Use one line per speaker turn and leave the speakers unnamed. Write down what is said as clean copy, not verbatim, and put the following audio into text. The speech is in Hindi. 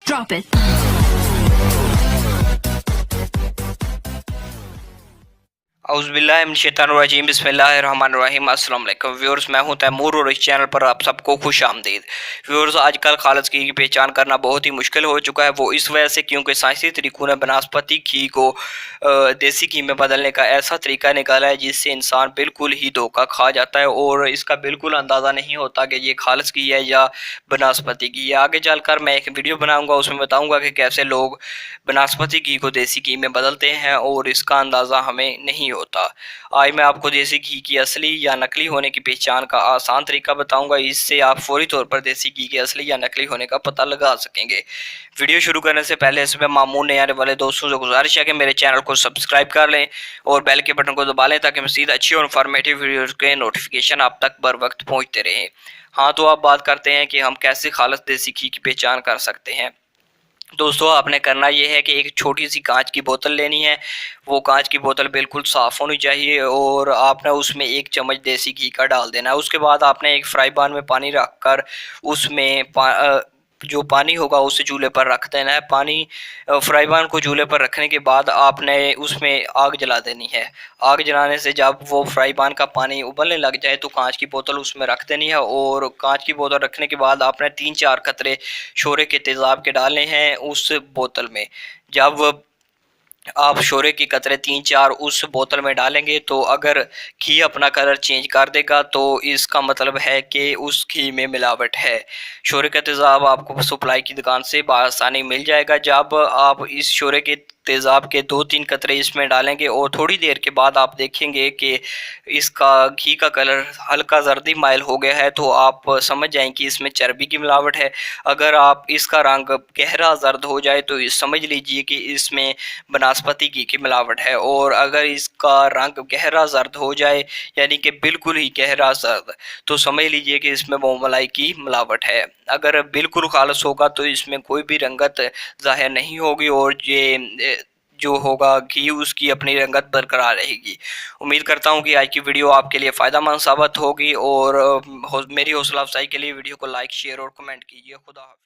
Drop it.
औज़ुबिल्लाहिमिनश्शैतानिर्रजीम बिस्मिल्लाहिर्रहमानिर्रहीम। अस्सलाम वालेकुम व्यूअर्स, मैं हूं तैमूर और इस चैनल पर आप सबको खुश आमदीद। व्यूअर्स, आजकल खालिस घी की पहचान करना बहुत ही मुश्किल हो चुका है। वो इस वजह से क्योंकि साइंसी तरीकों ने बनास्पति घी को देसी घी में बदलने का ऐसा तरीका निकाला है जिससे इंसान बिल्कुल ही धोखा खा जाता है और इसका बिल्कुल अंदाज़ा नहीं होता कि ये खालिस घी है या बनास्पति घी है। आगे चलकर मैं एक वीडियो बनाऊँगा, उसमें बताऊँगा कि कैसे लोग बनास्पति घी को देसी घी में बदलते हैं और इसका अंदाज़ा हमें नहीं होता। आज मैं आपको देसी घी की असली या नकली होने की पहचान का आसान तरीका बताऊंगा। इससे आप फौरी तौर पर देसी घी के असली या नकली होने का पता लगा सकेंगे। वीडियो शुरू करने से पहले इसमें मामूल नए आने वाले दोस्तों से गुजारिश है कि मेरे चैनल को सब्सक्राइब कर लें और बेल के बटन को दबा लें ताकि मज़ीद अच्छी और इन्फॉर्मेटिव वीडियोज़ के नोटिफिकेशन आप तक बर वक्त पहुँचते रहें। हाँ, तो आप बात करते हैं कि हम कैसे खालिस देसी घी की पहचान कर सकते हैं। दोस्तों, आपने करना ये है कि एक छोटी सी कांच की बोतल लेनी है। वो कांच की बोतल बिल्कुल साफ़ होनी चाहिए और आपने उसमें 1 चम्मच देसी घी का डाल देना है। उसके बाद आपने एक फ्राई पैन में पानी रख कर उसमें जो पानी होगा उसे चूल्हे पर रख देना है। फ्राई पैन को चूल्हे पर रखने के बाद आपने उसमें आग जला देनी है। आग जलाने से जब वो फ्राई पैन का पानी उबलने लग जाए तो कांच की बोतल उसमें रख देनी है और कांच की बोतल रखने के बाद आपने 3-4 कतरे शोरे के तेज़ाब के डालने हैं उस बोतल में। जब आप शोरे की कतरे 3-4 उस बोतल में डालेंगे तो अगर घी अपना कलर चेंज कर देगा तो इसका मतलब है कि उस घी में मिलावट है। शोरे का तेज़ाब आपको सप्लाई की दुकान से बआसानी मिल जाएगा। जब आप इस शोरे के तेज़ाब के 2-3 कतरे इसमें डालेंगे और थोड़ी देर के बाद आप देखेंगे कि इसका घी का कलर हल्का जर्दी माइल हो गया है तो आप समझ जाएं कि इसमें चर्बी की मिलावट है। अगर आप इसका रंग गहरा जर्द हो जाए तो समझ लीजिए कि इसमें बनास्पति घी की मिलावट है और अगर इसका रंग गहरा जर्द हो जाए यानी कि बिल्कुल ही गहरा जर्द तो समझ लीजिए कि इसमें मोमलाई की मिलावट है। अगर बिल्कुल खालिस होगा तो इसमें कोई भी रंगत ज़ाहिर नहीं होगी और ये जो होगा घी उसकी अपनी रंगत बरकरार रहेगी। उम्मीद करता हूँ कि आज की वीडियो आपके लिए फ़ायदेमंद साबित होगी और मेरी हौसला अफजाई के लिए वीडियो को लाइक शेयर और कमेंट कीजिए। खुदा हाफिज़।